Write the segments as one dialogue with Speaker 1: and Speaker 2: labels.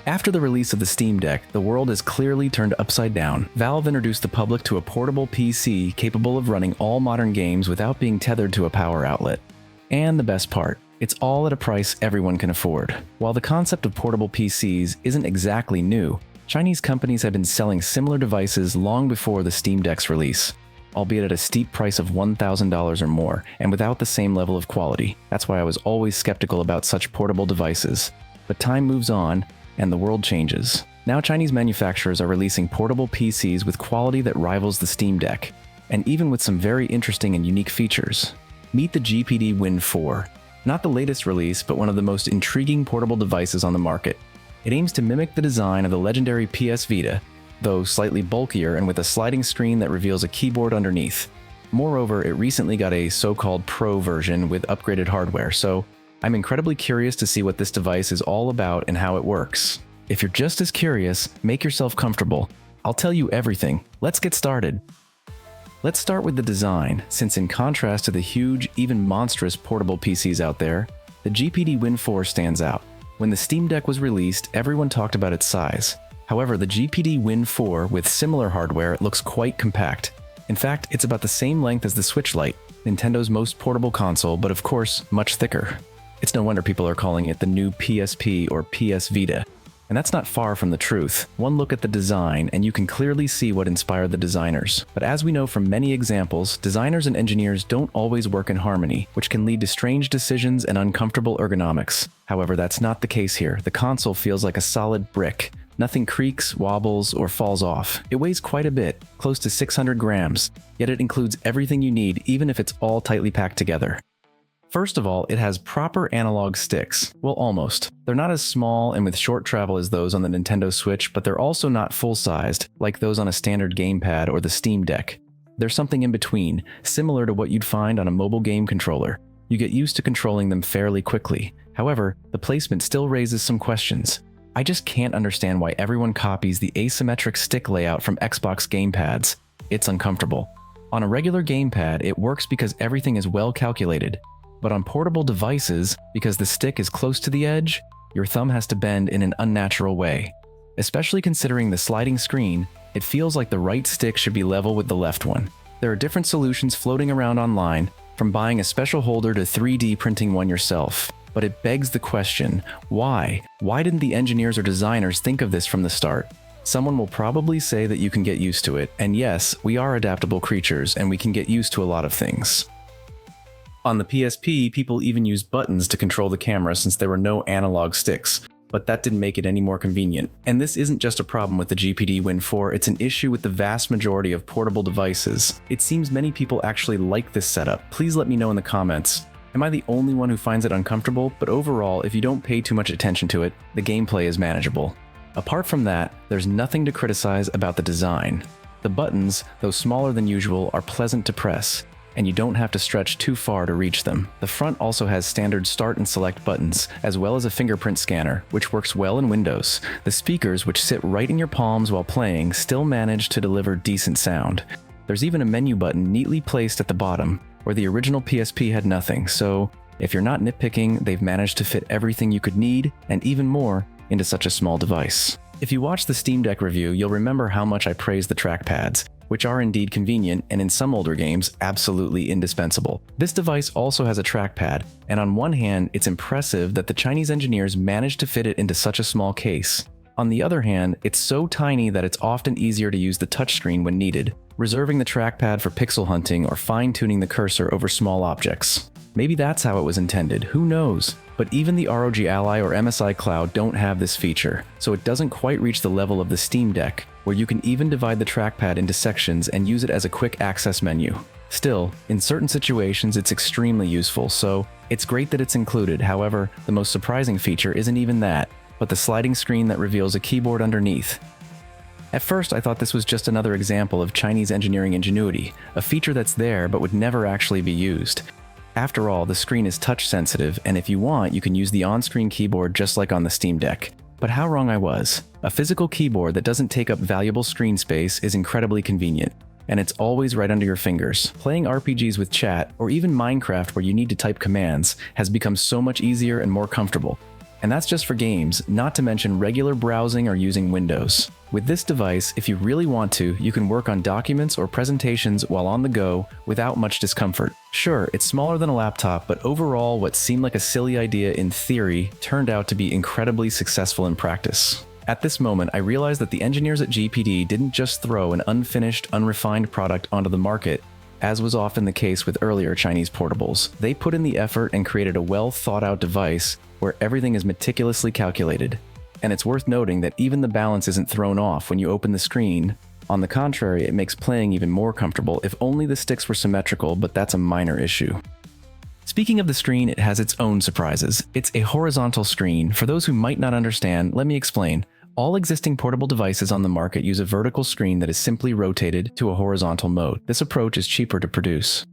Speaker 1: After the release of the Steam Deck, the world is clearly turned upside down. Valve introduced the public to a portable PC capable of running all modern games without being tethered to a power outlet. And the best part, it's all at a price everyone can afford. While the concept of portable PCs isn't exactly new, Chinese companies have been selling similar devices long before the Steam Deck's release, albeit at a steep price of $1,000 or more, and without the same level of quality. That's why I was always skeptical about such portable devices. But time moves on, and the world changes. Now Chinese manufacturers are releasing portable PCs with quality that rivals the Steam Deck, and even with some very interesting and unique features. Meet the GPD Win 4. Not the latest release, but one of the most intriguing portable devices on the market. It aims to mimic the design of the legendary PS Vita, though slightly bulkier and with a sliding screen that reveals a keyboard underneath. Moreover, it recently got a so-called Pro version with upgraded hardware, so I'm incredibly curious to see what this device is all about and how it works. If you're just as curious, make yourself comfortable. I'll tell you everything. Let's get started. Let's start with the design, since in contrast to the huge, even monstrous portable PCs out there, the GPD Win 4 stands out. When the Steam Deck was released, everyone talked about its size. However, the GPD Win 4 with similar hardware looks quite compact. In fact, it's about the same length as the Switch Lite, Nintendo's most portable console, but of course, much thicker. It's no wonder people are calling it the new PSP or PS Vita. And that's not far from the truth. One look at the design and you can clearly see what inspired the designers. But as we know from many examples, designers and engineers don't always work in harmony, which can lead to strange decisions and uncomfortable ergonomics. However, that's not the case here. The console feels like a solid brick. Nothing creaks, wobbles, or falls off. It weighs quite a bit, close to 600 grams, yet it includes everything you need even if it's all tightly packed together. First of all, it has proper analog sticks. Well, almost. They're not as small and with short travel as those on the Nintendo Switch, but they're also not full-sized, like those on a standard gamepad or the Steam Deck. There's something in between, similar to what you'd find on a mobile game controller. You get used to controlling them fairly quickly. However, the placement still raises some questions. I just can't understand why everyone copies the asymmetric stick layout from Xbox gamepads. It's uncomfortable. On a regular gamepad, it works because everything is well calculated. But on portable devices, because the stick is close to the edge, your thumb has to bend in an unnatural way. Especially considering the sliding screen, it feels like the right stick should be level with the left one. There are different solutions floating around online, from buying a special holder to 3D printing one yourself. But it begs the question, why? Why didn't the engineers or designers think of this from the start? Someone will probably say that you can get used to it, and yes, we are adaptable creatures and we can get used to a lot of things. On the PSP, people even used buttons to control the camera since there were no analog sticks, but that didn't make it any more convenient. And this isn't just a problem with the GPD Win 4, it's an issue with the vast majority of portable devices. It seems many people actually like this setup. Please let me know in the comments. Am I the only one who finds it uncomfortable? But overall, if you don't pay too much attention to it, the gameplay is manageable. Apart from that, there's nothing to criticize about the design. The buttons, though smaller than usual, are pleasant to press, and you don't have to stretch too far to reach them. The front also has standard start and select buttons, as well as a fingerprint scanner, which works well in Windows. The speakers, which sit right in your palms while playing, still manage to deliver decent sound. There's even a menu button neatly placed at the bottom, where the original PSP had nothing, so if you're not nitpicking, they've managed to fit everything you could need, and even more, into such a small device. If you watch the Steam Deck review, you'll remember how much I praise the trackpads, which are indeed convenient and in some older games, absolutely indispensable. This device also has a trackpad, and on one hand, it's impressive that the Chinese engineers managed to fit it into such a small case. On the other hand, it's so tiny that it's often easier to use the touchscreen when needed, reserving the trackpad for pixel hunting or fine-tuning the cursor over small objects. Maybe that's how it was intended, who knows? But even the ROG Ally or MSI Cloud don't have this feature, so it doesn't quite reach the level of the Steam Deck, where you can even divide the trackpad into sections and use it as a quick access menu. Still, in certain situations it's extremely useful, so it's great that it's included. However, the most surprising feature isn't even that, but the sliding screen that reveals a keyboard underneath. At first I thought this was just another example of Chinese engineering ingenuity, a feature that's there but would never actually be used. After all, the screen is touch sensitive, and if you want, you can use the on-screen keyboard just like on the Steam Deck. But how wrong I was. A physical keyboard that doesn't take up valuable screen space is incredibly convenient, and it's always right under your fingers. Playing RPGs with chat, or even Minecraft where you need to type commands, has become so much easier and more comfortable. And that's just for games, not to mention regular browsing or using Windows. With this device, if you really want to, you can work on documents or presentations while on the go without much discomfort. Sure, it's smaller than a laptop, but overall, what seemed like a silly idea in theory turned out to be incredibly successful in practice. At this moment, I realized that the engineers at GPD didn't just throw an unfinished, unrefined product onto the market, as was often the case with earlier Chinese portables. They put in the effort and created a well-thought-out device where everything is meticulously calculated. And it's worth noting that even the balance isn't thrown off when you open the screen. On the contrary, it makes playing even more comfortable if only the sticks were symmetrical, but that's a minor issue. Speaking of the screen, it has its own surprises. It's a horizontal screen. For those who might not understand, let me explain. All existing portable devices on the market use a vertical screen that is simply rotated to a horizontal mode. This approach is cheaper to produce.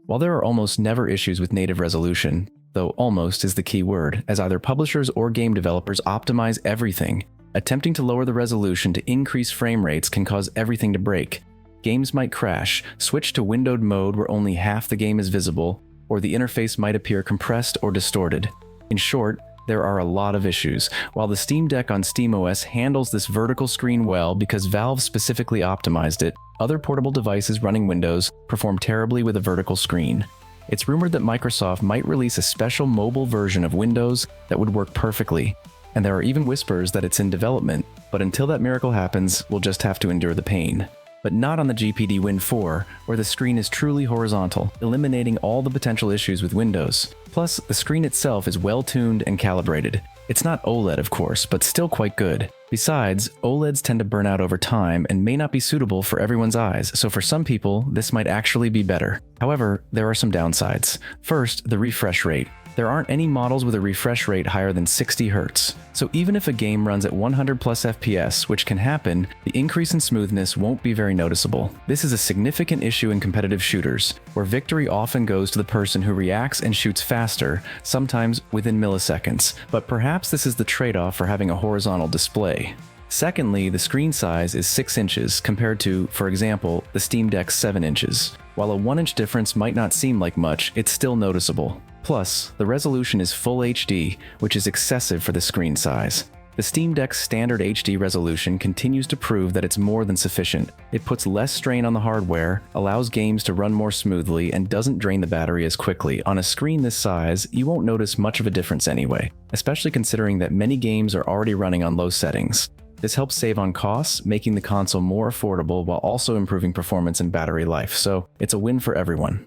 Speaker 1: While there are almost never issues with native resolution, though almost is the key word, as either publishers or game developers optimize everything, attempting to lower the resolution to increase frame rates can cause everything to break. Games might crash, switch to windowed mode where only half the game is visible, or the interface might appear compressed or distorted. In short, there are a lot of issues. While the SteamDeck on SteamOS handles this vertical screen well because Valve specifically optimized it, other portable devices running Windows perform terribly with a vertical screen. It's rumored that Microsoft might release a special mobile version of Windows that would work perfectly, and there are even whispers that it's in development, but until that miracle happens, we'll just have to endure the pain. But not on the GPD Win 4, where the screen is truly horizontal, eliminating all the potential issues with Windows. Plus, the screen itself is well-tuned and calibrated. It's not OLED, of course, but still quite good. Besides, OLEDs tend to burn out over time and may not be suitable for everyone's eyes, so for some people, this might actually be better. However, there are some downsides. First, the refresh rate. There aren't any models with a refresh rate higher than 60 Hz. So even if a game runs at 100 plus FPS, which can happen, the increase in smoothness won't be very noticeable. This is a significant issue in competitive shooters, where victory often goes to the person who reacts and shoots faster, sometimes within milliseconds. But perhaps this is the trade-off for having a horizontal display. Secondly, the screen size is 6 inches compared to, for example, the SteamDeck's 7 inches. While a 1-inch difference might not seem like much, it's still noticeable. Plus, the resolution is Full HD, which is excessive for the screen size. The SteamDeck's standard HD resolution continues to prove that it's more than sufficient. It puts less strain on the hardware, allows games to run more smoothly, and doesn't drain the battery as quickly. On a screen this size, you won't notice much of a difference anyway, especially considering that many games are already running on low settings. This helps save on costs, making the console more affordable while also improving performance and battery life, so it's a win for everyone.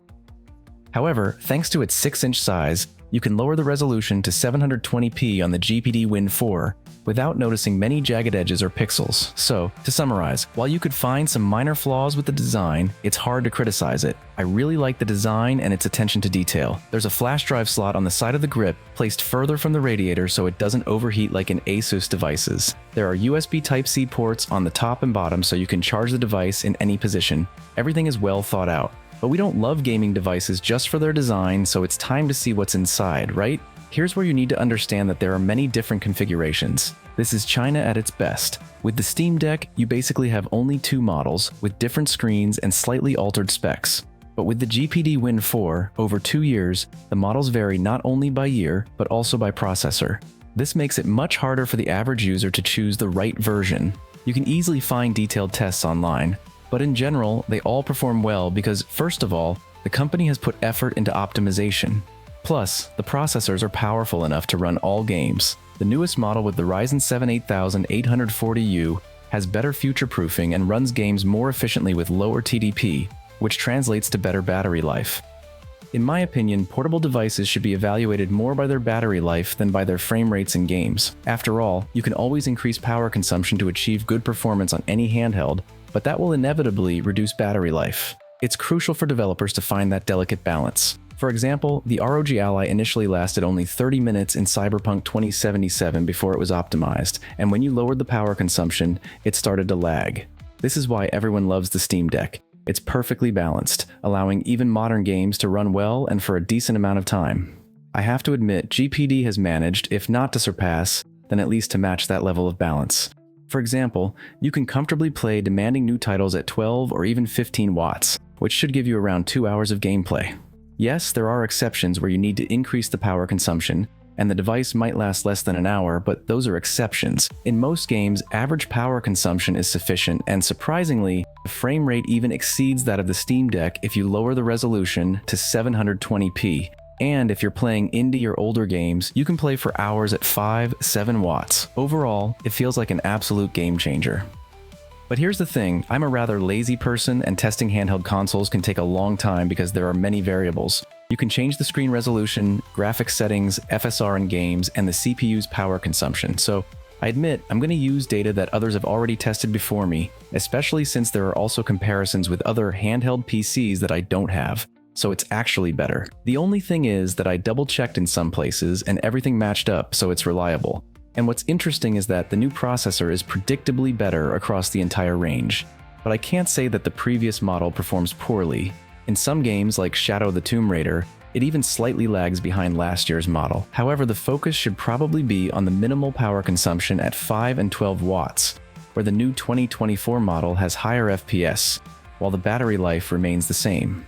Speaker 1: However, thanks to its 6-inch size, you can lower the resolution to 720p on the GPD Win 4 without noticing many jagged edges or pixels. So, to summarize, while you could find some minor flaws with the design, it's hard to criticize it. I really like the design and its attention to detail. There's a flash drive slot on the side of the grip, placed further from the radiator so it doesn't overheat like in Asus devices. There are USB Type-C ports on the top and bottom so you can charge the device in any position. Everything is well thought out. But we don't love gaming devices just for their design, so it's time to see what's inside, right? Here's where you need to understand that there are many different configurations. This is China at its best. With the SteamDeck, you basically have only 2 models, with different screens and slightly altered specs. But with the GPD Win 4, over 2 years, the models vary not only by year, but also by processor. This makes it much harder for the average user to choose the right version. You can easily find detailed tests online, but in general, they all perform well because, first of all, the company has put effort into optimization. Plus, the processors are powerful enough to run all games. The newest model with the Ryzen 7 8800 has better future-proofing and runs games more efficiently with lower TDP, which translates to better battery life. In my opinion, portable devices should be evaluated more by their battery life than by their frame rates in games. After all, you can always increase power consumption to achieve good performance on any handheld, but that will inevitably reduce battery life. It's crucial for developers to find that delicate balance. For example, the ROG Ally initially lasted only 30 minutes in Cyberpunk 2077 before it was optimized, and when you lowered the power consumption, it started to lag. This is why everyone loves the SteamDeck. It's perfectly balanced, allowing even modern games to run well and for a decent amount of time. I have to admit, GPD has managed, if not to surpass, then at least to match that level of balance. For example, you can comfortably play demanding new titles at 12 or even 15 watts, which should give you around 2 hours of gameplay. Yes, there are exceptions where you need to increase the power consumption, and the device might last less than an hour, but those are exceptions. In most games, average power consumption is sufficient, and surprisingly, the frame rate even exceeds that of the Steam Deck if you lower the resolution to 720p. And if you're playing indie or older games, you can play for hours at 5-7 watts. Overall, it feels like an absolute game changer. But here's the thing, I'm a rather lazy person, and testing handheld consoles can take a long time because there are many variables. You can change the screen resolution, graphics settings, FSR in games, and the CPU's power consumption. So I admit I'm going to use data that others have already tested before me, especially since there are also comparisons with other handheld PCs that I don't have. So it's actually better. The only thing is that I double-checked in some places and everything matched up, so it's reliable. And what's interesting is that the new processor is predictably better across the entire range. But I can't say that the previous model performs poorly. In some games, like Shadow the Tomb Raider, it even slightly lags behind last year's model. However, the focus should probably be on the minimal power consumption at 5 and 12 watts, where the new 2024 model has higher FPS, while the battery life remains the same.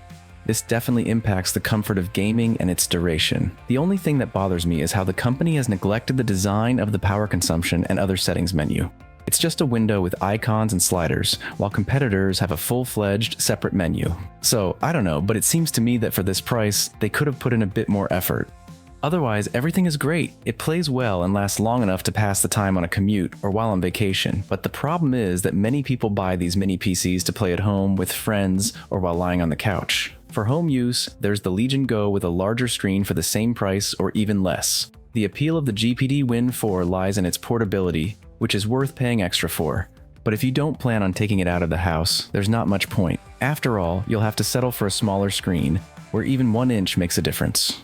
Speaker 1: This definitely impacts the comfort of gaming and its duration. The only thing that bothers me is how the company has neglected the design of the power consumption and other settings menu. It's just a window with icons and sliders, while competitors have a full-fledged separate menu. So, I don't know, but it seems to me that for this price, they could have put in a bit more effort. Otherwise, everything is great. It plays well and lasts long enough to pass the time on a commute or while on vacation. But the problem is that many people buy these mini PCs to play at home with friends or while lying on the couch. For home use, there's the Legion Go with a larger screen for the same price or even less. The appeal of the GPD Win 4 lies in its portability, which is worth paying extra for. But if you don't plan on taking it out of the house, there's not much point. After all, you'll have to settle for a smaller screen, where even 1 inch makes a difference.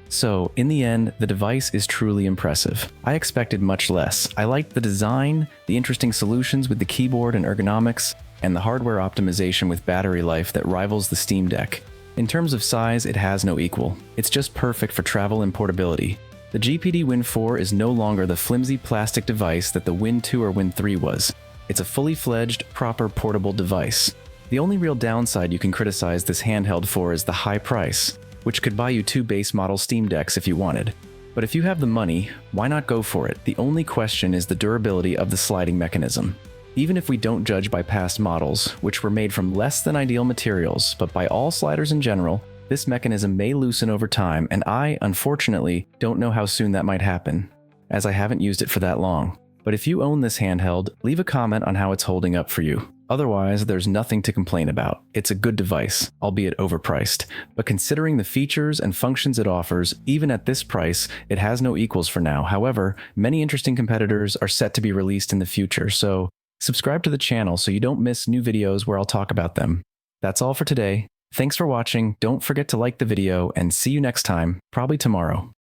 Speaker 1: So, in the end, the device is truly impressive. I expected much less. I liked the design, the interesting solutions with the keyboard and ergonomics, and the hardware optimization with battery life that rivals the Steam Deck. In terms of size, it has no equal. It's just perfect for travel and portability. The GPD Win 4 is no longer the flimsy plastic device that the Win 2 or Win 3 was. It's a fully fledged, proper portable device. The only real downside you can criticize this handheld for is the high price, which could buy you 2 base model Steam Decks if you wanted. But if you have the money, why not go for it? The only question is the durability of the sliding mechanism. Even if we don't judge by past models, which were made from less than ideal materials, but by all sliders in general, this mechanism may loosen over time, and I, unfortunately, don't know how soon that might happen, as I haven't used it for that long. But if you own this handheld, leave a comment on how it's holding up for you. Otherwise, there's nothing to complain about. It's a good device, albeit overpriced. But considering the features and functions it offers, even at this price, it has no equals for now. However, many interesting competitors are set to be released in the future, so subscribe to the channel so you don't miss new videos where I'll talk about them. That's all for today. Thanks for watching, don't forget to like the video, and see you next time, probably tomorrow.